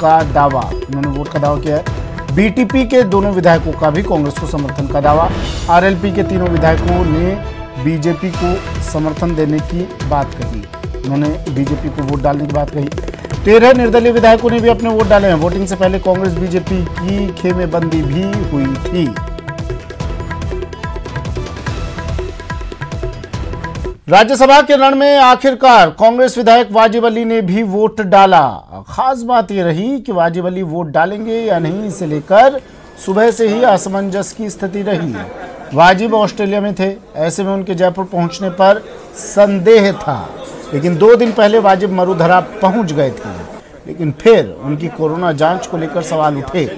का दावा। उन्होंने वोट का दावा किया है। बीटीपी के दोनों विधायकों का भी कांग्रेस को समर्थन का दावा। आरएलपी के तीनों विधायकों ने बीजेपी को समर्थन देने की बात कही। उन्होंने बीजेपी को वोट डालने की बात कही। 13 निर्दलीय विधायकों ने भी अपने वोट डाले हैं। वोटिंग से पहले कांग्रेस बीजेपी की खेमेबंदी भी हुई थी। राज्यसभा के रण में आखिरकार कांग्रेस विधायक वाजिब अली ने भी वोट डाला। खास बात यह रही कि वाजिब अली वोट डालेंगे या नहीं, इसे लेकर सुबह से ही असमंजस की स्थिति रही। वाजिब ऑस्ट्रेलिया में थे, ऐसे में उनके जयपुर पहुंचने पर संदेह था, लेकिन 2 दिन पहले वाजिब मरुधरा पहुंच गए थे, लेकिन फिर उनकी कोरोना जांच को लेकर सवाल उठे।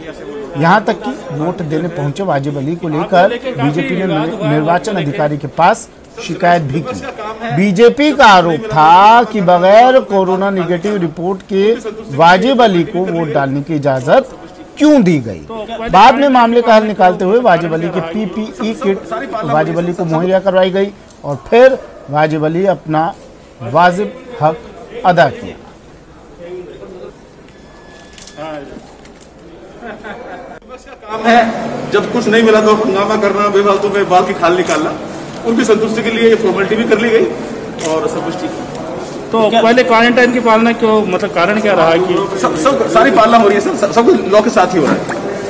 यहां तक कि वोट देने पहुंचे वाजिब अली को लेकर बीजेपी ने निर्वाचन अधिकारी के पास शिकायत भी की। बीजेपी का आरोप था कि बगैर कोरोना निगेटिव रिपोर्ट के वाजिब अली को वोट डालने की इजाजत क्यों दी गई। बाद में मामले का हल निकालते हुए वाजिब अली के पीपीई किट वाजिब अली को मुहैया करवाई गई और फिर वाजिब अली अपना वाजिब हक अदा किया। काम है, जब कुछ नहीं मिला तो हंगामा करना, बेफालतू में बाल की खाल निकालना। उनकी संतुष्टि के लिए ये फॉर्मेलिटी भी कर ली गई और सब कुछ ठीक है। तो पहले क्वारंटाइन की पालना क्यों, मतलब कारण क्या रहा कि सब सारी पालना हो रही है सर, सब कुछ लॉ के साथ ही हो रहा है,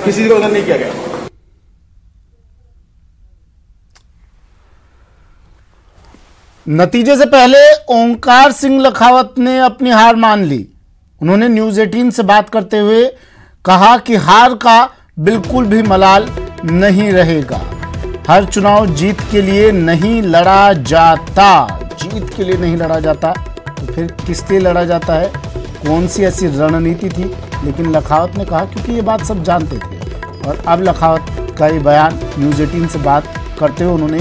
किसी को उल्लंघन नहीं किया गया। नतीजे से पहले ओंकार सिंह लखावत ने अपनी हार मान ली। उन्होंने न्यूज 18 से बात करते हुए कहा कि हार का बिल्कुल भी मलाल नहीं रहेगा। हर चुनाव जीत के लिए नहीं लड़ा जाता। जीत के लिए नहीं लड़ा जाता तो फिर किस लिए लड़ा जाता है, कौन सी ऐसी रणनीति थी। लेकिन लखावत ने कहा, क्योंकि ये बात सब जानते थे। और अब लखावत का ये बयान न्यूज 18 से बात करते हुए उन्होंने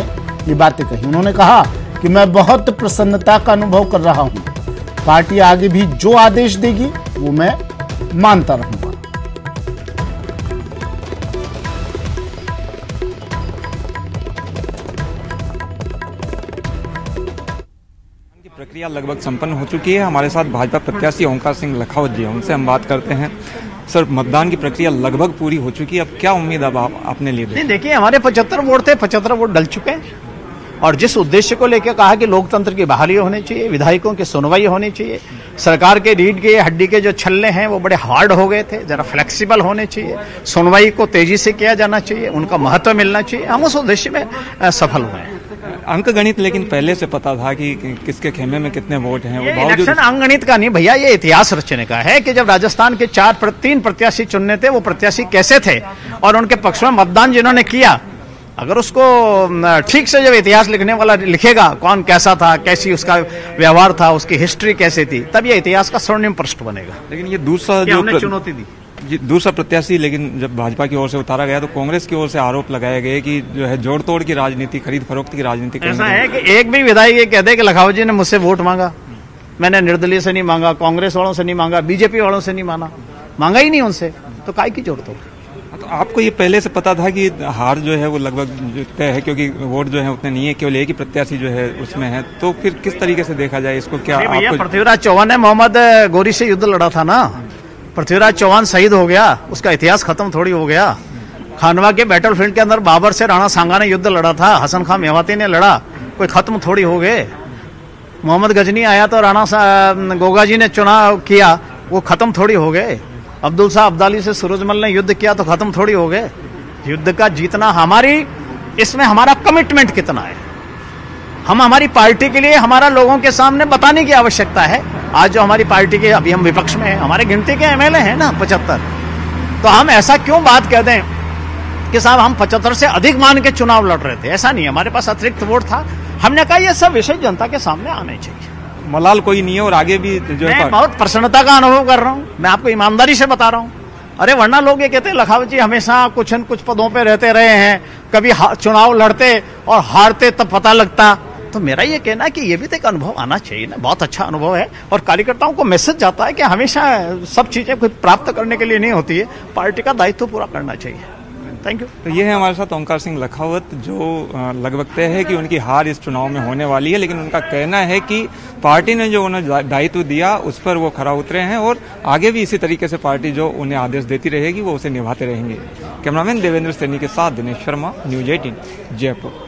ये बातें कही। उन्होंने कहा कि मैं बहुत प्रसन्नता का अनुभव कर रहा हूं। पार्टी आगे भी जो आदेश देगी वो मैं मानता रहूंगा। प्रक्रिया लगभग संपन्न हो चुकी है। हमारे साथ भाजपा प्रत्याशी ओंकार सिंह लखावत जी, उनसे हम बात करते हैं। सर, मतदान की प्रक्रिया लगभग पूरी हो चुकी है, अब क्या उम्मीद अब आपने लिए? नहीं, देखिए, हमारे 75 वोट थे, 75 वोट डल चुके हैं। और जिस उद्देश्य को लेकर कहा कि लोकतंत्र की बहाली होनी चाहिए, विधायकों की सुनवाई होनी चाहिए, सरकार के रीढ़ के हड्डी के जो छल्ले हैं वो बड़े हार्ड हो गए थे, जरा फ्लेक्सिबल होने चाहिए, सुनवाई को तेजी से किया जाना चाहिए, उनका महत्व मिलना चाहिए, हम उस उद्देश्य में सफल हुए हैं। अंक गणित लेकिन पहले से पता था कि किसके खेमे में कितने वोट हैं। ये इलेक्शन अंक गणित का नहीं भैया, ये इतिहास रचने का है कि जब राजस्थान के 3 प्रत्याशी चुनने थे, वो प्रत्याशी कैसे थे और उनके पक्ष में मतदान जिन्होंने किया, अगर उसको ठीक से जब इतिहास लिखने वाला लिखेगा कौन कैसा था, कैसी उसका व्यवहार था, उसकी हिस्ट्री कैसी थी, तब ये इतिहास का स्वर्णिम पृष्ठ बनेगा। लेकिन ये दूसरा जो हमने चुनौती दी, दूसरा प्रत्याशी लेकिन जब भाजपा की ओर से उतारा गया तो कांग्रेस की ओर से आरोप लगाए गए कि जो है जोड़ तोड़ की राजनीति, खरीद फरोख्त की राजनीति। ऐसा है कि एक भी विधायक ये कह दे कि लखावत जी ने मुझसे वोट मांगा, मैंने निर्दलीय से नहीं मांगा, कांग्रेस वालों से नहीं मांगा, बीजेपी वालों से नहीं मांगा ही नहीं उनसे, तो काय की जोड़ तोड़। तो आपको ये पहले से पता था कि हार जो है वो लगभग तय है, क्योंकि वोट जो है उतने नहीं है, केवल एक ही प्रत्याशी जो है उसमें है, तो फिर किस तरीके से देखा जाए इसको? क्या पृथ्वीराज चौहान ने मोहम्मद गोरी से युद्ध लड़ा था ना, पृथ्वीराज चौहान शहीद हो गया, उसका इतिहास खत्म थोड़ी हो गया। खानवा के बैटलफील्ड के अंदर बाबर से राणा सांगा ने युद्ध लड़ा था, हसन खान मेवाती ने लड़ा, कोई खत्म थोड़ी हो गए। मोहम्मद गजनी आया तो राणा गोगा जी ने चुनाव किया, वो खत्म थोड़ी हो गए। अब्दुल शाह अब्दाली से सूरजमल ने युद्ध किया तो खत्म थोड़ी हो गए। युद्ध का जीतना इसमें हमारा कमिटमेंट कितना है, हम हमारी पार्टी के लिए हमारा लोगों के सामने बताने की आवश्यकता है। आज जो हमारी पार्टी के, अभी हम विपक्ष में हैं, हमारे गिनती के एमएलए हैं ना 75, तो हम ऐसा क्यों बात कह दें कि साहब हम 75 से अधिक मान के चुनाव लड़ रहे थे? ऐसा नहीं, हमारे पास अतिरिक्त वोट था। हमने कहा ये सब विषय जनता के सामने आने चाहिए, मलाल कोई नहीं है और आगे भी जो है। मैं बहुत प्रसन्नता का अनुभव कर रहा हूँ, मैं आपको ईमानदारी से बता रहा हूँ। अरे वरना लोग ये कहते हैं लखावत जी हमेशा कुछ न कुछ पदों पे रहते रहे हैं, कभी चुनाव लड़ते और हारते तब पता लगता। तो मेरा ये कहना है कि ये भी तो एक अनुभव आना चाहिए ना, बहुत अच्छा अनुभव है। और कार्यकर्ताओं को मैसेज जाता है कि हमेशा सब चीजें कोई प्राप्त करने के लिए नहीं होती है, पार्टी का दायित्व पूरा करना चाहिए। Thank you. तो ये है हमारे साथ ओंकार सिंह लखावत, जो लगभग तय है कि उनकी हार इस चुनाव में होने वाली है, लेकिन उनका कहना है कि पार्टी ने जो उन्हें दायित्व दिया उस पर वो खरा उतरे हैं और आगे भी इसी तरीके से पार्टी जो उन्हें आदेश देती रहेगी वो उसे निभाते रहेंगे। कैमरामैन देवेंद्र सैनी के साथ दिनेश शर्मा, न्यूज 18 जयपुर।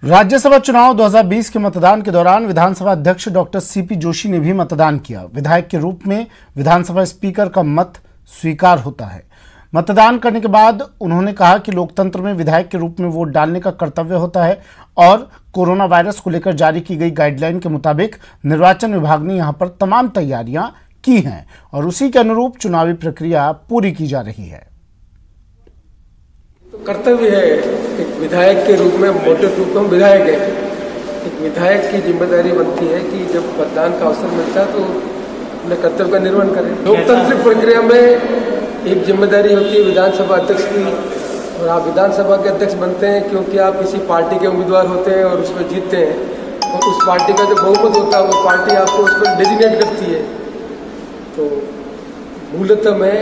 राज्यसभा चुनाव 2020 के मतदान के दौरान विधानसभा अध्यक्ष डॉक्टर सीपी जोशी ने भी मतदान किया। विधायक के रूप में विधानसभा स्पीकर का मत स्वीकार होता है। मतदान करने के बाद उन्होंने कहा कि लोकतंत्र में विधायक के रूप में वोट डालने का कर्तव्य होता है और कोरोना वायरस को लेकर जारी की गई गाइडलाइन के मुताबिक निर्वाचन विभाग ने यहां पर तमाम तैयारियां की हैं और उसी के अनुरूप चुनावी प्रक्रिया पूरी की जा रही है। तो कर्तव्य है, एक विधायक के रूप में, मोटे रूप में विधायक है, एक विधायक की जिम्मेदारी बनती है कि जब मतदान का अवसर मिलता है तो अपने कर्तव्य का निर्वहन करें। लोकतांत्रिक प्रक्रिया में एक जिम्मेदारी होती है विधानसभा अध्यक्ष की, और आप विधानसभा के अध्यक्ष बनते हैं क्योंकि आप किसी पार्टी के उम्मीदवार होते हैं और उसमें जीतते हैं और उस पार्टी का जो बहुमत होता है वो पार्टी आपको उस पर डेजिग्नेट करती है। तो मूलतः मैं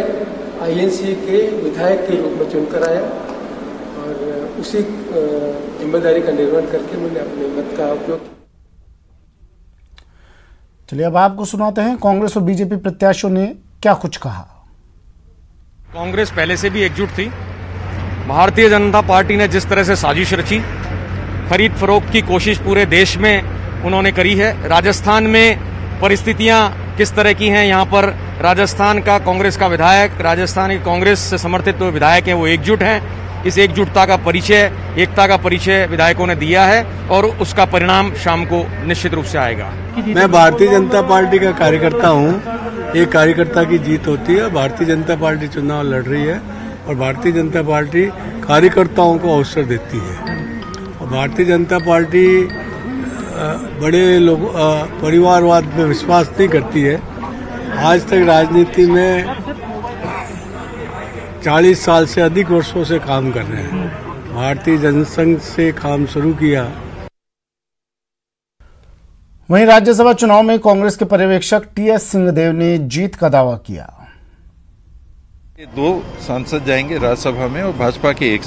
INC के विधायक के रूप में चुनकर आया और उसी जिम्मेदारी का निर्वहन करके मैंने अपने मत का उपयोग किया। चलिए अब आपको सुनाते हैं कांग्रेस और बीजेपी प्रत्याशियों ने क्या कुछ कहा। कांग्रेस पहले से भी एकजुट थी। भारतीय जनता पार्टी ने जिस तरह से साजिश रची, खरीद फरोख्त की कोशिश पूरे देश में उन्होंने करी है। राजस्थान में परिस्थितियां किस तरह की हैं, यहाँ पर राजस्थान का कांग्रेस का विधायक, राजस्थान की कांग्रेस से समर्थित जो विधायक हैं वो एकजुट हैं। इस एकजुटता का परिचय, एकता का परिचय विधायकों ने दिया है और उसका परिणाम शाम को निश्चित रूप से आएगा। मैं भारतीय जनता पार्टी का कार्यकर्ता हूँ। एक कार्यकर्ता की जीत होती है। भारतीय जनता पार्टी चुनाव लड़ रही है और भारतीय जनता पार्टी कार्यकर्ताओं को अवसर देती है। और भारतीय जनता पार्टी बड़े लोग परिवारवाद में विश्वास नहीं करती है। आज तक राजनीति में 40 साल से अधिक वर्षों से काम कर रहे हैं। भारतीय जनसंघ से काम शुरू किया। वहीं राज्यसभा चुनाव में कांग्रेस के पर्यवेक्षक TS सिंहदेव ने जीत का दावा किया। 2 सांसद जाएंगे राज्यसभा में और भाजपा के 1।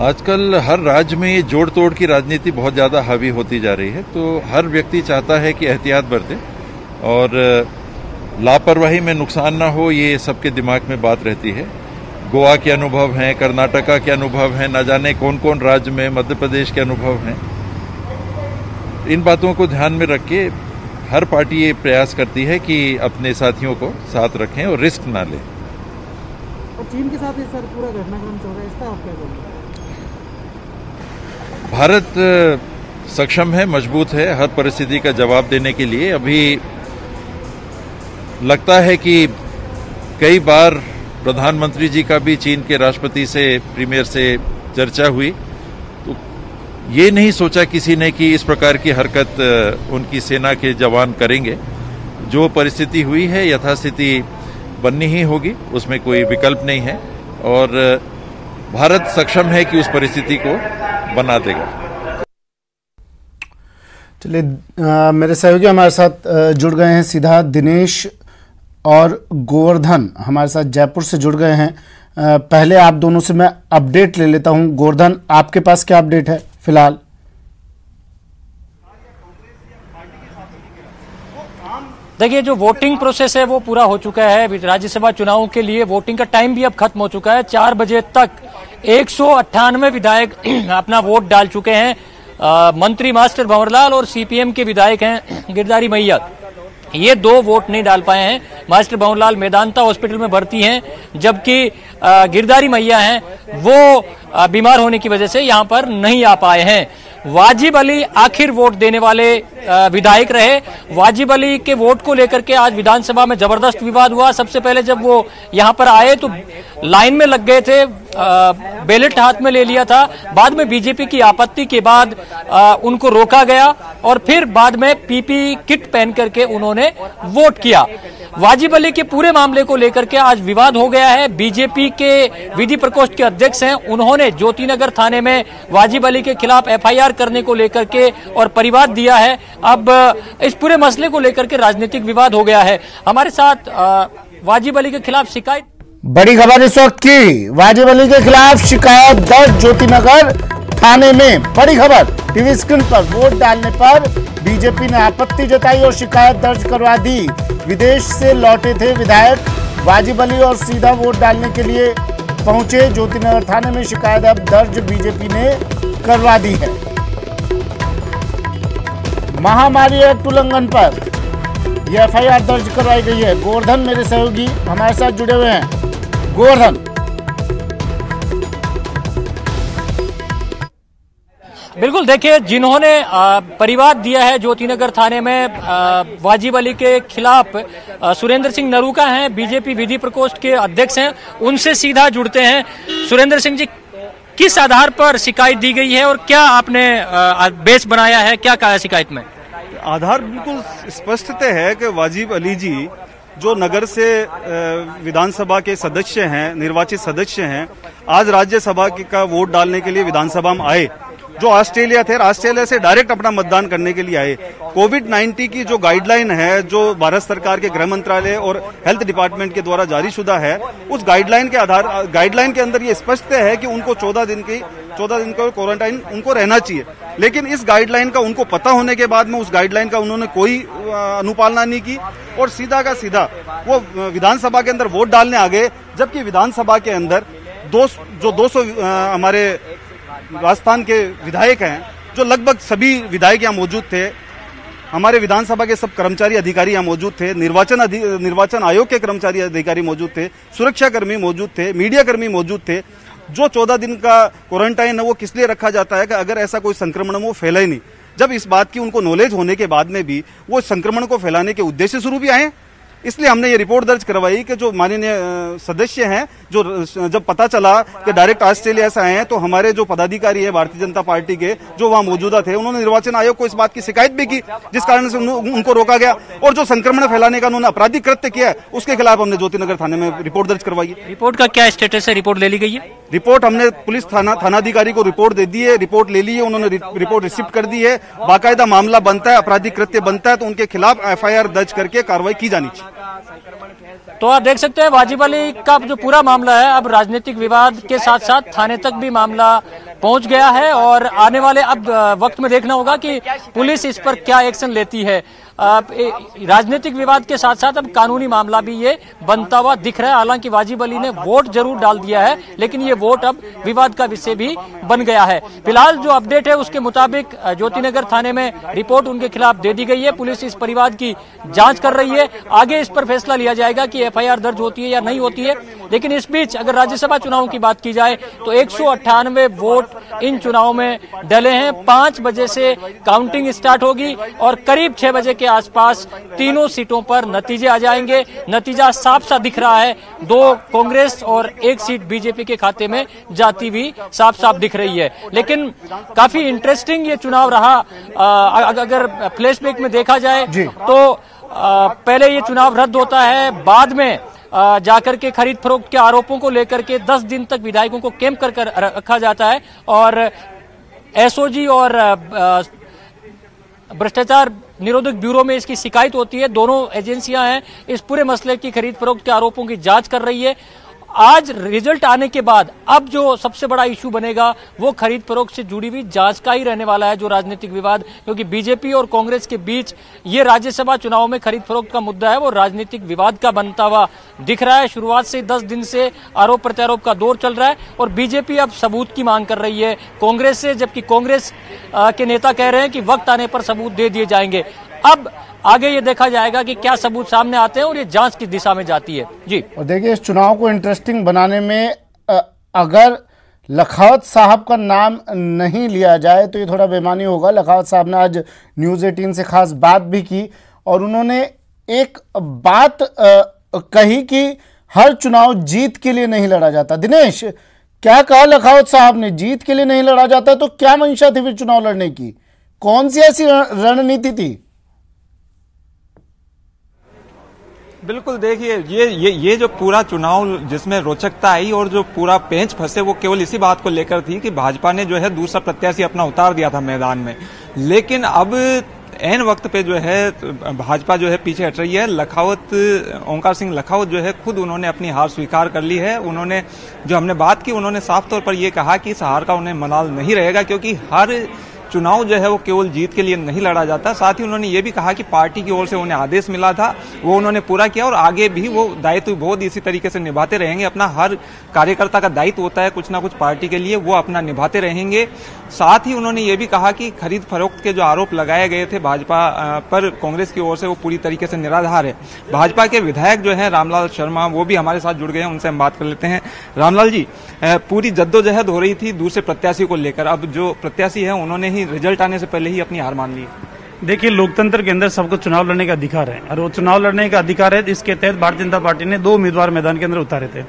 आजकल हर राज्य में ये जोड़ तोड़ की राजनीति बहुत ज्यादा हावी होती जा रही है, तो हर व्यक्ति चाहता है कि एहतियात बरते और लापरवाही में नुकसान ना हो, ये सबके दिमाग में बात रहती है। गोवा के अनुभव हैं, कर्नाटका के अनुभव हैं, न जाने कौन कौन राज्य में, मध्य प्रदेश के अनुभव हैं। इन बातों को ध्यान में रख के हर पार्टी ये प्रयास करती है कि अपने साथियों को साथ रखें और रिस्क ना लें। और चीन के साथ सर पूरा घटनाक्रम चल रहा है, इसका आप क्या कहेंगे? भारत सक्षम है, मजबूत है हर परिस्थिति का जवाब देने के लिए। अभी लगता है कि कई बार प्रधानमंत्री जी का भी चीन के राष्ट्रपति से, प्रीमियर से चर्चा हुई, तो ये नहीं सोचा किसी ने कि इस प्रकार की हरकत उनकी सेना के जवान करेंगे। जो परिस्थिति हुई है यथास्थिति बननी ही होगी, उसमें कोई विकल्प नहीं है और भारत सक्षम है कि उस परिस्थिति को बना देगा। चलिए मेरे सहयोगी हमारे साथ जुड़ गए हैं सीधा। दिनेश और गोवर्धन हमारे साथ जयपुर से जुड़ गए हैं। पहले आप दोनों से मैं अपडेट ले लेता हूं। गोवर्धन, आपके पास क्या अपडेट है फिलहाल? देखिए, जो वोटिंग प्रोसेस है वो पूरा हो चुका है। राज्यसभा चुनाव के लिए वोटिंग का टाइम भी अब खत्म हो चुका है। 4 बजे तक 198 विधायक अपना वोट डाल चुके हैं। मंत्री मास्टर भंवरलाल और CPM के विधायक हैं गिरधारी मैया, ये 2 वोट नहीं डाल पाए हैं। मास्टर भंवरलाल मेदांता हॉस्पिटल में भर्ती हैं, जबकि गिरधारी मैया हैं वो बीमार होने की वजह से यहां पर नहीं आ पाए हैं। वाजिब अली आखिर वोट देने वाले विधायक रहे। वाजिब अली के वोट को लेकर के आज विधानसभा में जबरदस्त विवाद हुआ। सबसे पहले जब वो यहां पर आए तो लाइन में लग गए थे, बैलेट हाथ में ले लिया था। बाद में बीजेपी की आपत्ति के बाद उनको रोका गया और फिर बाद में PP किट पहन करके उन्होंने वोट किया। वाजिब अली के पूरे मामले को लेकर के आज विवाद हो गया है। बीजेपी के विधि प्रकोष्ठ के अध्यक्ष हैं, उन्होंने ज्योतिनगर थाने में वाजिब अली के खिलाफ FIR करने को लेकर के और परिवाद दिया है। अब इस पूरे मसले को लेकर के राजनीतिक विवाद हो गया है। हमारे साथ वाजिब अली के खिलाफ शिकायत। बड़ी खबर इस वक्त की, वाजिब अली के खिलाफ शिकायत दर्ज ज्योतिनगर थाने में। बड़ी खबर टीवी स्क्रीन पर, वोट डालने पर बीजेपी ने आपत्ति जताई और शिकायत दर्ज करवा दी। विदेश से लौटे थे विधायक वाजिब अली और सीधा वोट डालने के लिए पहुंचे ज्योतिनगर थाने में। शिकायत अब दर्ज बीजेपी ने करवा दी है। महामारी एक्ट उल्लंघन पर यह एफआईआर दर्ज करवाई गई है। गोवर्धन मेरे सहयोगी हमारे साथ जुड़े हुए हैं। गोवर्धन, बिल्कुल, देखिए, जिन्होंने परिवाद दिया है ज्योतिनगर थाने में वाजिब अली के खिलाफ, सुरेंद्र सिंह नरूका हैं, बीजेपी विधि प्रकोष्ठ के अध्यक्ष हैं, उनसे सीधा जुड़ते हैं। सुरेंद्र सिंह जी, किस आधार पर शिकायत दी गई है और क्या आपने बेस बनाया है, क्या कहा है शिकायत में? आधार बिल्कुल स्पष्ट है कि वाजिब अली जी जो नगर से विधानसभा के सदस्य हैं, निर्वाचित सदस्य हैं, आज राज्यसभा का वोट डालने के लिए विधानसभा में आए, जो ऑस्ट्रेलिया थे, ऑस्ट्रेलिया से डायरेक्ट अपना मतदान करने के लिए आए। कोविड-19 की जो गाइडलाइन है, जो भारत सरकार के गृह मंत्रालय और हेल्थ डिपार्टमेंट के द्वारा जारी शुदा है, उस गाइडलाइन के अंदर ये स्पष्ट है कि उनको 14 दिन का क्वारंटाइन उनको रहना चाहिए। लेकिन इस गाइडलाइन का उनको पता होने के बाद में उस गाइडलाइन का उन्होंने कोई अनुपालना नहीं की और सीधा का सीधा वो विधानसभा के अंदर वोट डालने आ गए। जबकि विधानसभा के अंदर 200 हमारे राजस्थान के विधायक हैं, जो लगभग सभी विधायक यहाँ मौजूद थे, हमारे विधानसभा के सब कर्मचारी अधिकारी यहाँ मौजूद थे, निर्वाचन आयोग के कर्मचारी अधिकारी मौजूद थे, सुरक्षा कर्मी मौजूद थे, मीडिया कर्मी मौजूद थे। जो 14 दिन का क्वारंटाइन है वो किस लिए रखा जाता है कि अगर ऐसा कोई संक्रमण वो फैला ही नहीं। जब इस बात की उनको नॉलेज होने के बाद में भी वो संक्रमण को फैलाने के उद्देश्य से भी आए, इसलिए हमने ये रिपोर्ट दर्ज करवाई कि जो माननीय सदस्य हैं, जो जब पता चला कि डायरेक्ट ऑस्ट्रेलिया से आए हैं, तो हमारे जो पदाधिकारी है भारतीय जनता पार्टी के जो वहां मौजूदा थे, उन्होंने निर्वाचन आयोग को इस बात की शिकायत भी की, जिस कारण से उनको रोका गया। और जो संक्रमण फैलाने का उन्होंने आपराधिक कृत्य किया है, उसके खिलाफ हमने ज्योतिनगर थाने में रिपोर्ट दर्ज करवाई है। रिपोर्ट का क्या स्टेटस है? रिपोर्ट ले ली गई है? रिपोर्ट हमने पुलिस थानाधिकारी को रिपोर्ट दे दी है, रिपोर्ट ले ली है, उन्होंने रिपोर्ट रिसिप्ट कर दी है। बाकायदा मामला बनता है, आपराधिक कृत्य बनता है, तो उनके खिलाफ एफआईआर दर्ज करके कार्रवाई की जानी चाहिए। तो आप देख सकते हैं वाजिब अली का जो पूरा मामला है, अब राजनीतिक विवाद के साथ साथ थाने तक भी मामला पहुंच गया है और आने वाले अब वक्त में देखना होगा कि पुलिस इस पर क्या एक्शन लेती है। राजनीतिक विवाद के साथ साथ अब कानूनी मामला भी ये बनता हुआ दिख रहा है। हालांकि वाजिब अली ने वोट जरूर डाल दिया है, लेकिन ये वोट अब विवाद का विषय भी बन गया है। फिलहाल जो अपडेट है उसके मुताबिक ज्योतिनगर थाने में रिपोर्ट उनके खिलाफ दे दी गई है। पुलिस इस परिवाद की जांच कर रही है। आगे इस पर फैसला लिया जाएगा कि एफआईआर दर्ज होती है या नहीं होती है। लेकिन इस बीच अगर राज्यसभा चुनाव की बात की जाए तो 198 वोट इन चुनाव में डले हैं। 5 बजे से काउंटिंग स्टार्ट होगी और करीब 6 बजे के आसपास तीनों सीटों पर नतीजे आ जाएंगे। नतीजा साफ साफ दिख रहा है, 2 कांग्रेस और 1 सीट बीजेपी के खाते में जाती हुई साफ साफ दिख रही है। लेकिन काफी इंटरेस्टिंग ये चुनाव रहा। अगर फ्लैशबैक में देखा जाए तो पहले ये चुनाव रद्द होता है, बाद में जाकर के खरीद फरोख्त के आरोपों को लेकर के 10 दिन तक विधायकों को कैंप कर रखा जाता है और एसओजी और भ्रष्टाचार निरोधक ब्यूरो में इसकी शिकायत होती है। दोनों एजेंसियां हैं इस पूरे मसले की खरीद फरोख्त के आरोपों की जांच कर रही है। आज रिजल्ट आने के बाद अब जो सबसे बड़ा इशू बनेगा वो खरीद फरोख्त से जुड़ी हुई जांच का ही रहने वाला है, जो राजनीतिक विवाद, क्योंकि बीजेपी और कांग्रेस के बीच ये राज्यसभा चुनाव में खरीद फरोख्त का मुद्दा है, वो राजनीतिक विवाद का बनता हुआ दिख रहा है। शुरुआत से 10 दिन से आरोप प्रत्यारोप का दौर चल रहा है और बीजेपी अब सबूत की मांग कर रही है कांग्रेस से, जबकि कांग्रेस के नेता कह रहे हैं कि वक्त आने पर सबूत दे दिए जाएंगे। अब आगे ये देखा जाएगा कि क्या सबूत सामने आते हैं और ये जांच की दिशा में जाती है। जी, और देखिए, इस चुनाव को इंटरेस्टिंग बनाने में अगर लखावत साहब का नाम नहीं लिया जाए तो ये थोड़ा बेईमानी होगा। लखावत साहब ने आज न्यूज़ 18 से खास बात भी की और उन्होंने एक बात कही कि हर चुनाव जीत के लिए नहीं लड़ा जाता। दिनेश, क्या कहा लखावत साहब ने? जीत के लिए नहीं लड़ा जाता तो क्या मंशा थी फिर चुनाव लड़ने की? कौन सी ऐसी रणनीति थी? बिल्कुल, देखिए, ये जो पूरा चुनाव जिसमें रोचकता आई और जो पूरा पेंच फंसे वो केवल इसी बात को लेकर थी कि भाजपा ने जो है दूसरा प्रत्याशी अपना उतार दिया था मैदान में। लेकिन अब एन वक्त पे जो है भाजपा जो है पीछे हट रही है। लखावत, ओंकार सिंह लखावत जो है खुद उन्होंने अपनी हार स्वीकार कर ली है। उन्होंने जो हमने बात की, उन्होंने साफ तौर पर यह कहा कि इस हार का उन्हें मलाल नहीं रहेगा, क्योंकि हर चुनाव जो है वो केवल जीत के लिए नहीं लड़ा जाता। साथ ही उन्होंने ये भी कहा कि पार्टी की ओर से उन्हें आदेश मिला था, वो उन्होंने पूरा किया और आगे भी वो दायित्व बहुत इसी तरीके से निभाते रहेंगे। अपना हर कार्यकर्ता का दायित्व होता है कुछ ना कुछ पार्टी के लिए, वो अपना निभाते रहेंगे। साथ ही उन्होंने ये भी कहा कि खरीद फरोख्त के जो आरोप लगाए गए थे भाजपा पर कांग्रेस की ओर से, वो पूरी तरीके से निराधार है। भाजपा के विधायक जो है रामलाल शर्मा, वो भी हमारे साथ जुड़ गए हैं, उनसे हम बात कर लेते हैं। रामलाल जी, पूरी जद्दोजहद हो रही थी दूसरे प्रत्याशी को लेकर, अब जो प्रत्याशी है उन्होंने ही रिजल्ट आने से पहले ही अपनी हार मान ली। देखिए, लोकतंत्र के अंदर सबको चुनाव लड़ने का अधिकार है और वो चुनाव लड़ने का अधिकार है। इसके तहत भारतीय जनता पार्टी ने 2 उम्मीदवार मैदान के अंदर उतारे थे,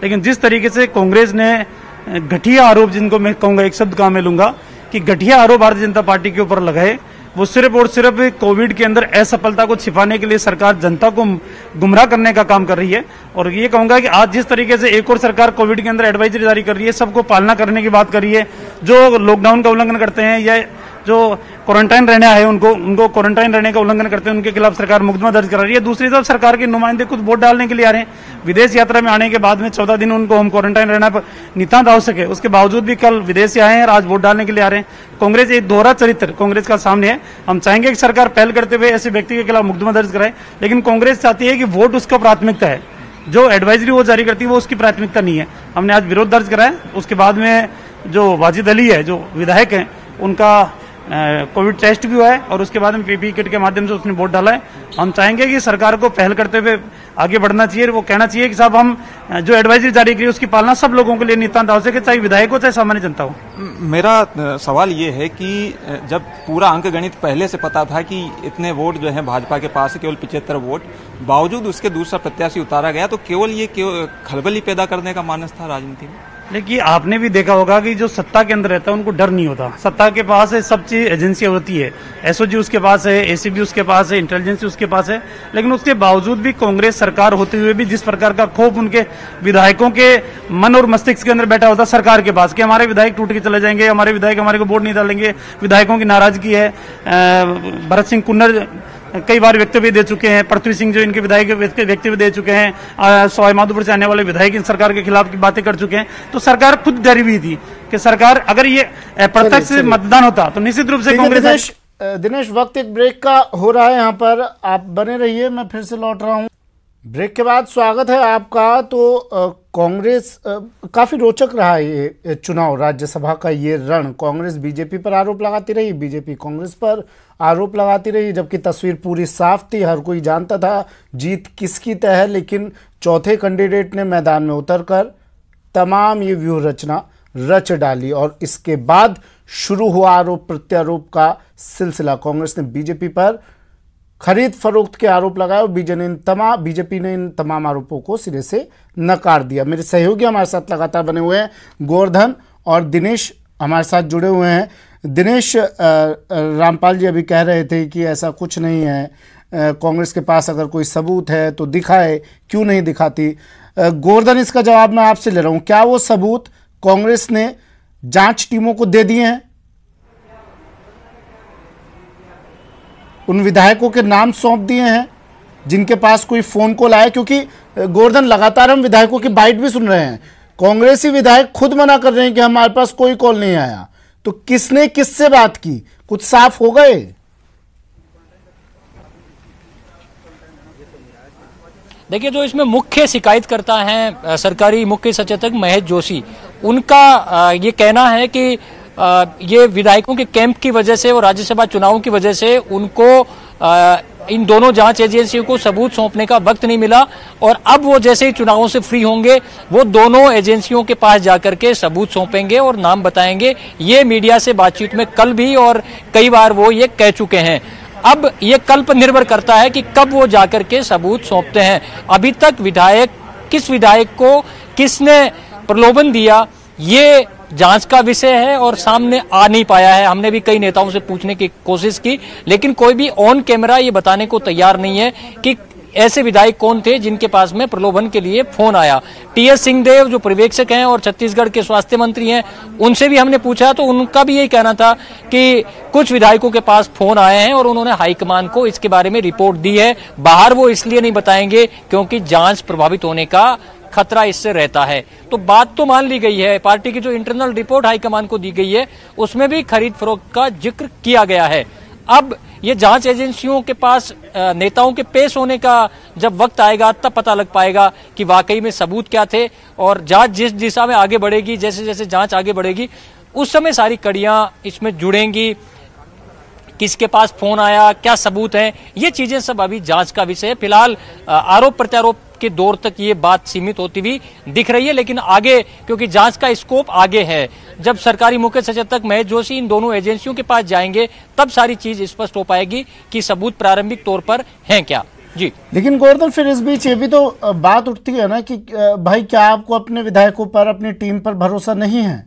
लेकिन जिस तरीके से कांग्रेस ने घटिया आरोप, जिनको मैं कहूंगा एक शब्द का मैं लूंगा कि घटिया आरोप भारतीय जनता पार्टी के ऊपर लगाए, वो सिर्फ और सिर्फ कोविड के अंदर असफलता को छिपाने के लिए सरकार जनता को गुमराह करने का काम कर रही है। और ये कहूंगा कि आज जिस तरीके से एक और सरकार कोविड के अंदर एडवाइजरी जारी कर रही है, सबको पालना करने की बात कर रही है, जो लॉकडाउन का उल्लंघन करते हैं या जो क्वारंटाइन रहने आए उनको क्वारंटाइन रहने का उल्लंघन करते हैं, उनके खिलाफ सरकार मुकदमा दर्ज करा रही है। दूसरी तरफ सरकार के नुमाइंदे खुद वोट डालने के लिए आ रहे हैं। विदेश यात्रा में आने के बाद में 14 दिन उनको होम क्वारंटाइन रहना नितांत आवश्यक है, उसके बावजूद भी कल विदेश से आए हैं और आज वोट डालने के लिए आ रहे हैं। कांग्रेस एक दोहरा चरित्र कांग्रेस का सामने है। हम चाहेंगे कि सरकार पहल करते हुए ऐसे व्यक्ति के खिलाफ मुकदमा दर्ज कराए, लेकिन कांग्रेस चाहती है कि वोट उसका प्राथमिकता है, जो एडवाइजरी वो जारी करती है वो उसकी प्राथमिकता नहीं है। हमने आज विरोध दर्ज कराया, उसके बाद में जो वाजिद अली है, जो विधायक हैं, उनका कोविड टेस्ट भी हुआ है और उसके बाद में पीपीई किट के माध्यम से उसने वोट डाला है। हम चाहेंगे कि सरकार को पहल करते हुए आगे बढ़ना चाहिए। वो कहना चाहिए कि साहब, हम जो एडवाइजरी जारी की उसकी पालना सब लोगों के लिए नितांत आवश्यक है, चाहे विधायक हो चाहे सामान्य जनता हो। मेरा सवाल ये है कि जब पूरा अंक गणित पहले से पता था कि इतने वोट जो है भाजपा के पास है, केवल 75 वोट, बावजूद उसके दूसरा प्रत्याशी उतारा गया, तो केवल ये खलबली पैदा करने का मानस था राजनीति में। देखिए, आपने भी देखा होगा कि जो सत्ता के अंदर रहता है उनको डर नहीं होता। सत्ता के पास है, सब चीज एजेंसियां होती है, एसओजी उसके पास है, एसीबी उसके पास है, इंटेलिजेंस उसके पास है, लेकिन उसके बावजूद भी कांग्रेस सरकार होते हुए भी जिस प्रकार का खौफ उनके विधायकों के मन और मस्तिष्क के अंदर बैठा होता सरकार के पास कि हमारे विधायक टूट के चले जाएंगे, हमारे विधायक हमारे को वोट नहीं डालेंगे, विधायकों की नाराजगी है। भरत सिंह कुन्नर कई बार वक्तव्य दे चुके हैं, पृथ्वी सिंह जो इनके विधायक वक्तव्य दे चुके हैं, सवाई माधोपुर से आने वाले विधायक इन सरकार के खिलाफ की बातें कर चुके हैं। तो सरकार खुद डरी हुई थी कि सरकार अगर ये प्रत्यक्ष मतदान होता तो निश्चित रूप से कांग्रेस। दिनेश, वक्त एक ब्रेक का हो रहा है, यहाँ पर आप बने रहिए, मैं फिर से लौट रहा हूँ। ब्रेक के बाद स्वागत है आपका। तो कांग्रेस काफी रोचक रहा है ये चुनाव, राज्यसभा का ये रण। कांग्रेस बीजेपी पर आरोप लगाती रही, बीजेपी कांग्रेस पर आरोप लगाती रही, जबकि तस्वीर पूरी साफ थी, हर कोई जानता था जीत किसकी तय है। लेकिन चौथे कैंडिडेट ने मैदान में उतरकर तमाम ये व्यूह रचना रच डाली और इसके बाद शुरू हुआ आरोप प्रत्यारोप का सिलसिला। कांग्रेस ने बीजेपी पर खरीद फरोख्त के आरोप लगाए और बीजेपी ने इन तमाम आरोपों को सिरे से नकार दिया। मेरे सहयोगी हमारे साथ लगातार बने हुए हैं, गोवर्धन और दिनेश हमारे साथ जुड़े हुए हैं। दिनेश, रामपाल जी अभी कह रहे थे कि ऐसा कुछ नहीं है, कांग्रेस के पास अगर कोई सबूत है तो दिखाए, क्यों नहीं दिखाती। गोवर्धन, इसका जवाब मैं आपसे ले रहा हूं, क्या वो सबूत कांग्रेस ने जांच टीमों को दे दिए हैं? उन विधायकों के नाम सौंप दिए हैं जिनके पास कोई फोन कॉल आया? क्योंकि गोवर्धन, लगातार हम विधायकों की बाइट भी सुन रहे हैं, कांग्रेसी विधायक खुद मना कर रहे हैं कि हमारे पास कोई कॉल नहीं आया। तो किसने किससे बात की, कुछ साफ हो गए? देखिए, जो इसमें मुख्य शिकायत करता है सरकारी मुख्य सचेतक महेश जोशी, उनका ये कहना है कि ये विधायकों के कैंप की वजह से और राज्यसभा चुनावों की वजह से उनको इन दोनों जांच एजेंसियों को सबूत सौंपने का वक्त नहीं मिला और अब वो जैसे ही चुनावों से फ्री होंगे वो दोनों एजेंसियों के पास जाकर के सबूत सौंपेंगे और नाम बताएंगे। ये मीडिया से बातचीत में कल भी और कई बार वो ये कह चुके हैं। अब ये कल पर निर्भर करता है कि कब वो जाकर के सबूत सौंपते हैं। अभी तक किस विधायक को किसने प्रलोभन दिया, ये जांच का विषय है और सामने आ नहीं पाया है। हमने भी कई नेताओं से पूछने की कोशिश की, लेकिन कोई भी ऑन कैमरा ये बताने को तैयार नहीं है कि ऐसे विधायक कौन थे जिनके पास में प्रलोभन के लिए फोन आया। टीएस सिंहदेव जो पर्यवेक्षक हैं और छत्तीसगढ़ के स्वास्थ्य मंत्री हैं, उनसे भी हमने पूछा तो उनका भी यही कहना था कि कुछ विधायकों के पास फोन आए हैं और उन्होंने हाईकमान को इसके बारे में रिपोर्ट दी है। बाहर वो इसलिए नहीं बताएंगे क्योंकि जांच प्रभावित होने का खतरा इससे रहता है। तो बात तो मान ली गई है, पार्टी की जो इंटरनल रिपोर्ट हाईकमान को दी गई है उसमें भी खरीद फरोख्त का जिक्र किया गया है। अब ये जांच एजेंसियों के पास नेताओं के पेश होने का जब वक्त आएगा तब पता लग पाएगा कि वाकई में सबूत क्या थे, और जांच जिस दिशा में आगे बढ़ेगी, जैसे जैसे जांच आगे बढ़ेगी उस समय सारी कड़ियां इसमें जुड़ेंगी। किसके पास फोन आया, क्या सबूत हैं, ये चीजें सब अभी जांच का विषय है। फिलहाल आरोप प्रत्यारोप के दौर तक ये बात सीमित होती हुई दिख रही है, लेकिन आगे क्योंकि जांच का स्कोप आगे है, जब सरकारी मुख्य सचेतक महेश जोशी इन दोनों एजेंसियों के पास जाएंगे तब सारी चीज स्पष्ट हो पाएगी कि सबूत प्रारंभिक तौर पर हैं क्या। जी, लेकिन गोवर्धन फिर इस बीच ये भी तो बात उठती है ना कि भाई क्या आपको अपने विधायकों पर, अपनी टीम पर भरोसा नहीं है?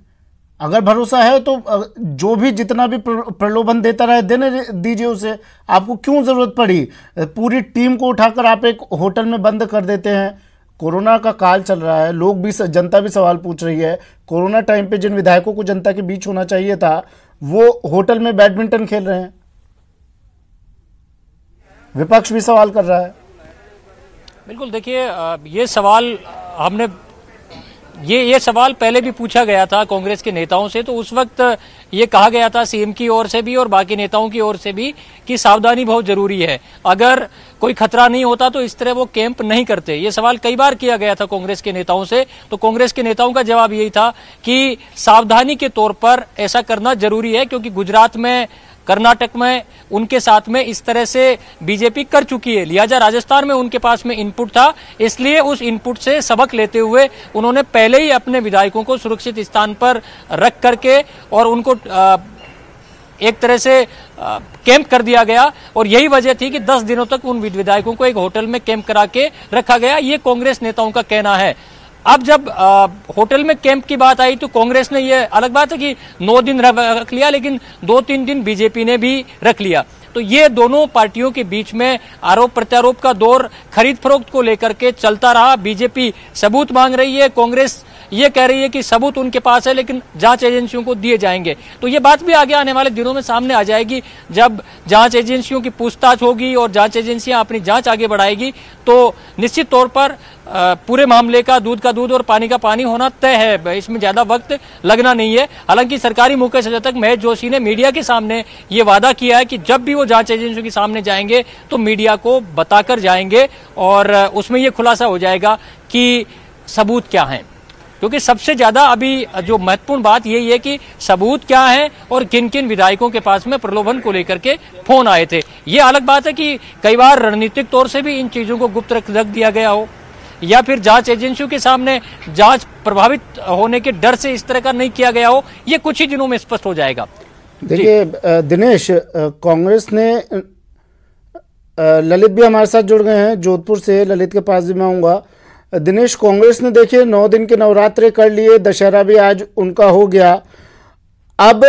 अगर भरोसा है तो जो भी जितना भी प्रलोभन देता रहे देने दीजिए उसे। आपको क्यों जरूरत पड़ी? पूरी टीम को उठाकर आप एक होटल में बंद कर देते हैं। कोरोना का काल चल रहा है, लोग भी, जनता भी सवाल पूछ रही है। कोरोना टाइम पे जिन विधायकों को जनता के बीच होना चाहिए था वो होटल में बैडमिंटन खेल रहे हैं। विपक्ष भी सवाल कर रहा है। बिल्कुल, देखिए ये सवाल हमने ये सवाल पहले भी पूछा गया था कांग्रेस के नेताओं से, तो उस वक्त ये कहा गया था सीएम की ओर से भी और बाकी नेताओं की ओर से भी कि सावधानी बहुत जरूरी है। अगर कोई खतरा नहीं होता तो इस तरह वो कैंप नहीं करते। ये सवाल कई बार किया गया था कांग्रेस के नेताओं से, तो कांग्रेस के नेताओं का जवाब यही था कि सावधानी के तौर पर ऐसा करना जरूरी है, क्योंकि गुजरात में, कर्नाटक में उनके साथ में इस तरह से बीजेपी कर चुकी है, लिहाजा राजस्थान में उनके पास में इनपुट था, इसलिए उस इनपुट से सबक लेते हुए उन्होंने पहले ही अपने विधायकों को सुरक्षित स्थान पर रख करके और उनको एक तरह से कैंप कर दिया गया। और यही वजह थी कि 10 दिनों तक उन विधायकों को एक होटल में कैंप करा के रखा गया, ये कांग्रेस नेताओं का कहना है। अब जब होटल में कैंप की बात आई तो कांग्रेस ने, ये अलग बात है कि 9 दिन रख लिया, लेकिन 2-3 दिन बीजेपी ने भी रख लिया। तो ये दोनों पार्टियों के बीच में आरोप प्रत्यारोप का दौर खरीद फरोख्त को लेकर के चलता रहा। बीजेपी सबूत मांग रही है, कांग्रेस ये कह रही है कि सबूत उनके पास है लेकिन जांच एजेंसियों को दिए जाएंगे। तो ये बात भी आगे आने वाले दिनों में सामने आ जाएगी। जब जांच एजेंसियों की पूछताछ होगी और जांच एजेंसियां अपनी जांच आगे बढ़ाएगी तो निश्चित तौर पर पूरे मामले का दूध और पानी का पानी होना तय है, इसमें ज्यादा वक्त लगना नहीं है। हालांकि सरकारी मुख्य सचेतक महेश जोशी ने मीडिया के सामने ये वादा किया है कि जब भी वो जांच एजेंसियों के सामने जाएंगे तो मीडिया को बताकर जाएंगे और उसमें ये खुलासा हो जाएगा कि सबूत क्या है, क्योंकि सबसे ज्यादा अभी जो महत्वपूर्ण बात यही है कि सबूत क्या है और किन किन विधायकों के पास में प्रलोभन को लेकर के फोन आए थे। ये अलग बात है कि कई बार रणनीतिक तौर से भी इन चीजों को गुप्त रख दिया गया हो या फिर जांच एजेंसियों के सामने जांच प्रभावित होने के डर से इस तरह का नहीं किया गया हो, ये कुछ ही दिनों में स्पष्ट हो जाएगा। देखिए दिनेश, कांग्रेस ने, ललित भी हमारे साथ जुड़ गए हैं जोधपुर से, ललित के पास भी मैं आऊंगा। दिनेश, कांग्रेस ने देखिए 9 दिन के नवरात्रे कर लिए, दशहरा भी आज उनका हो गया। अब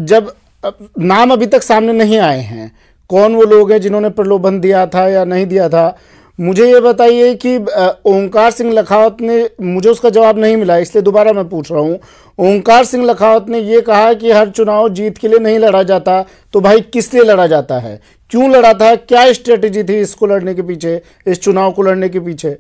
जब नाम अभी तक सामने नहीं आए हैं, कौन वो लोग हैं जिन्होंने प्रलोभन दिया था या नहीं दिया था, मुझे ये बताइए कि ओंकार सिंह लखावत ने, मुझे उसका जवाब नहीं मिला इसलिए दोबारा मैं पूछ रहा हूँ। ओंकार सिंह लखावत ने ये कहा कि हर चुनाव जीत के लिए नहीं लड़ा जाता, तो भाई किस लिए लड़ा जाता है, क्यों लड़ा था, क्या स्ट्रेटेजी थी इसको लड़ने के पीछे, इस चुनाव को लड़ने के पीछे?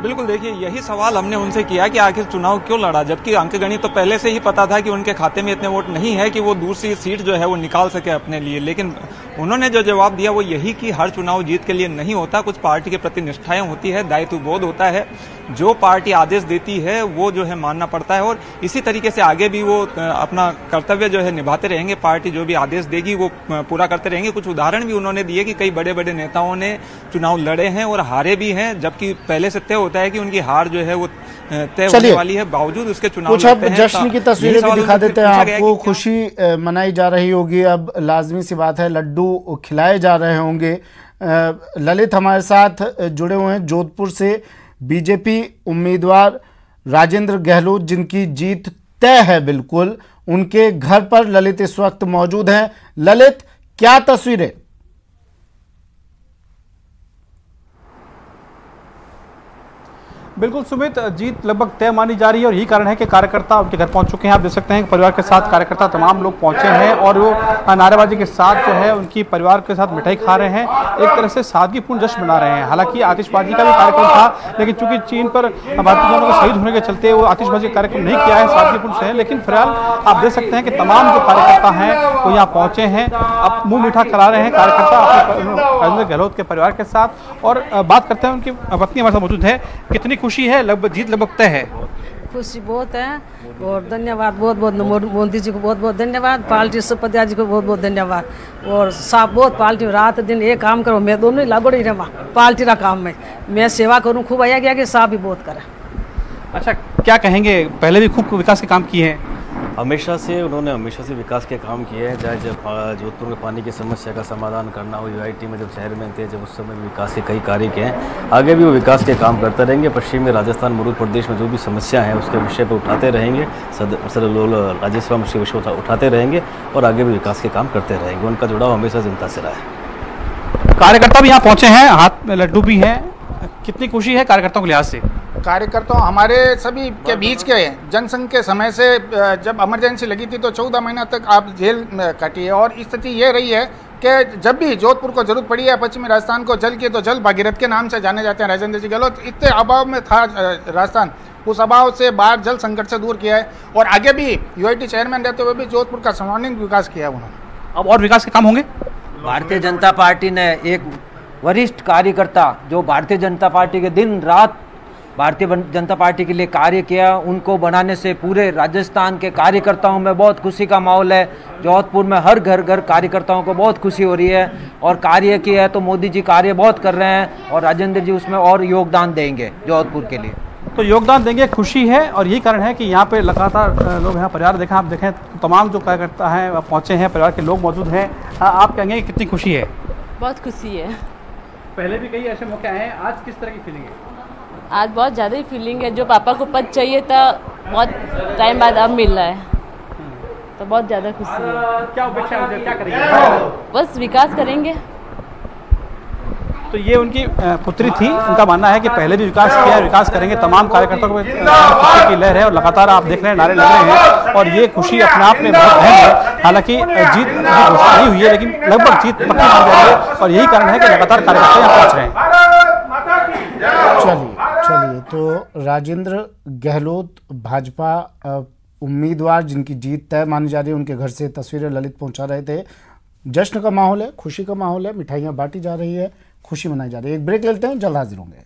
बिल्कुल, देखिए यही सवाल हमने उनसे किया कि आखिर चुनाव क्यों लड़ा, जबकि अंकगणित तो पहले से ही पता था कि उनके खाते में इतने वोट नहीं है कि वो दूसरी सीट जो है वो निकाल सके अपने लिए। लेकिन उन्होंने जो जवाब दिया वो यही कि हर चुनाव जीत के लिए नहीं होता, कुछ पार्टी के प्रति निष्ठाएं होती है, दायित्व बोध होता है, जो पार्टी आदेश देती है वो जो है मानना पड़ता है और इसी तरीके से आगे भी वो अपना कर्तव्य जो है निभाते रहेंगे। पार्टी जो भी आदेश देगी वो पूरा करते रहेंगे। कुछ उदाहरण भी उन्होंने दिए कि कई बड़े बड़े नेताओं ने चुनाव लड़े हैं और हारे भी हैं, जबकि पहले से तय होता है कि उनकी हार जो है वो तय होने वाली है, बावजूद उसके चुनाव कुछ अब जश्न की तस्वीरें भी दिखा देते हैं आपको। खुशी मनाई जा रही होगी, अब लाजमी सी बात है लड्डू खिलाए जा रहे होंगे। ललित हमारे साथ जुड़े हुए हैं जोधपुर से, बीजेपी उम्मीदवार राजेंद्र गहलोत जिनकी जीत तय है बिल्कुल, उनके घर पर ललित इस वक्त मौजूद हैं। ललित, क्या तस्वीरें? बिल्कुल सुमित, जीत लगभग तय मानी जा रही है और यही कारण है कि कार्यकर्ता उनके घर पहुंच चुके हैं। आप देख सकते हैं कि परिवार के साथ कार्यकर्ता तमाम लोग पहुंचे हैं और वो नारेबाजी के साथ जो है उनकी परिवार के साथ मिठाई खा रहे हैं, एक तरह से सादगीपूर्ण जश्न मना रहे हैं। हालांकि आतिशबाजी का भी कार्यक्रम था, लेकिन चूंकि चीन पर भारतीय जनों को शहीद होने के चलते वो आतिशबाजी का कार्यक्रम नहीं किया है, सादगीपूर्ण से है। लेकिन फिलहाल आप देख सकते हैं कि तमाम जो कार्यकर्ता हैं वो यहाँ पहुंचे हैं, अब मुँह मीठा करा रहे हैं कार्यकर्ता राजेंद्र गहलोत के परिवार के साथ। और बात करते हैं, उनकी पत्नी हमारे साथ मौजूद है। कितनी खुशी है? लगभग जीत लगभग तय है। खुशी बहुत है और धन्यवाद, बहुत बहुत मोदी जी को बहुत बहुत धन्यवाद, पार्टी सुपतिया जी को बहुत बहुत धन्यवाद। और साहब बहुत पार्टी रात दिन एक काम करो, मैं दोनों ही लागू ही रहा पार्टी का काम में मैं सेवा करूँ खूब आया गया कि साहब भी बहुत करा। अच्छा, क्या कहेंगे? पहले भी खूब विकास के काम किए हैं, उन्होंने हमेशा से विकास के काम किए हैं। चाहे जब जोधपुर में पानी की समस्या का समाधान करना हो, यूआईटी में जब शहर में थे, जब उस समय विकास के कई कार्य किए हैं, आगे भी वो विकास के काम करते रहेंगे। पश्चिमी राजस्थान मुरुड प्रदेश में जो भी समस्या है उसके विषय पर उठाते रहेंगे, राज्यसभा में उसके विषय उठाते रहेंगे और आगे भी विकास के काम करते रहेंगे। उनका जुड़ाव हमेशा जनता से रहा है। कार्यकर्ता भी यहाँ पहुँचे हैं, हाथ में लड्डू भी हैं। कितनी खुशी है कार्यकर्ताओं के लिहाज से? कार्यकर्ताओं हमारे सभी के बीच के जनसंघ के समय से जब इमरजेंसी लगी थी तो 14 महीना तक आप जेल में काटी है और स्थिति ये रही है कि जब भी जोधपुर को जरूरत पड़ी है, पश्चिमी राजस्थान को जल की तो जल भागीरथ के नाम से जाने जाते हैं राजेंद्र जी गहलोत। इतने अभाव में था राजस्थान, उस अभाव से बाहर जल संकट से दूर किया है और आगे भी यूआईटी चेयरमैन रहते हुए भी जोधपुर का सर्वांगीण विकास किया है उन्होंने। अब और विकास के काम होंगे। भारतीय जनता पार्टी ने एक वरिष्ठ कार्यकर्ता जो भारतीय जनता पार्टी के दिन रात भारतीय जनता पार्टी के लिए कार्य किया, उनको बनाने से पूरे राजस्थान के कार्यकर्ताओं में बहुत खुशी का माहौल है। जोधपुर में हर घर कार्यकर्ताओं को बहुत खुशी हो रही है और कार्य किया है तो मोदी जी कार्य बहुत कर रहे हैं और राजेंद्र जी उसमें और योगदान देंगे जोधपुर के लिए। तो योगदान देंगे, खुशी है और यही कारण है कि यहाँ पे लगातार लोग यहाँ परिवार देखा, आप देखें तो तमाम जो कार्यकर्ता हैं पहुँचे हैं, परिवार के लोग मौजूद हैं। आप कहेंगे कितनी खुशी है? बहुत खुशी है। पहले भी कई ऐसे मौके आए हैं, आज किस तरह की फीलिंग है? आज बहुत ज़्यादा ही फीलिंग है। जो पापा को पद चाहिए था बहुत टाइम बाद अब मिल रहा है, तो बहुत ज़्यादा खुशी है। क्या अपेक्षा है, क्या करेंगे? बस विकास करेंगे। तो ये उनकी पुत्री थी, उनका मानना है कि पहले भी विकास किया है, विकास करेंगे। तमाम कार्यकर्ताओं को खुशी की लहर है और लगातार आप देख रहे हैं नारे लग रहे हैं और ये खुशी अपने आप में बहुत अहम है। हालांकि जीत की घोषणा नहीं हुई है लेकिन लगभग जीत पक्की मान जा रही है और यही कारण है कि लगातार कार्यकर्ता यहाँ पहुँच रहे हैं। चलिए, तो राजेंद्र गहलोत भाजपा उम्मीदवार जिनकी जीत तय मानी जा रही है, उनके घर से तस्वीरें ललित पहुंचा रहे थे। जश्न का माहौल है, खुशी का माहौल है, मिठाइयां बांटी जा रही है, खुशी मनाई जा रही है। एक ब्रेक लेते हैं, जल्द हाजिर होंगे।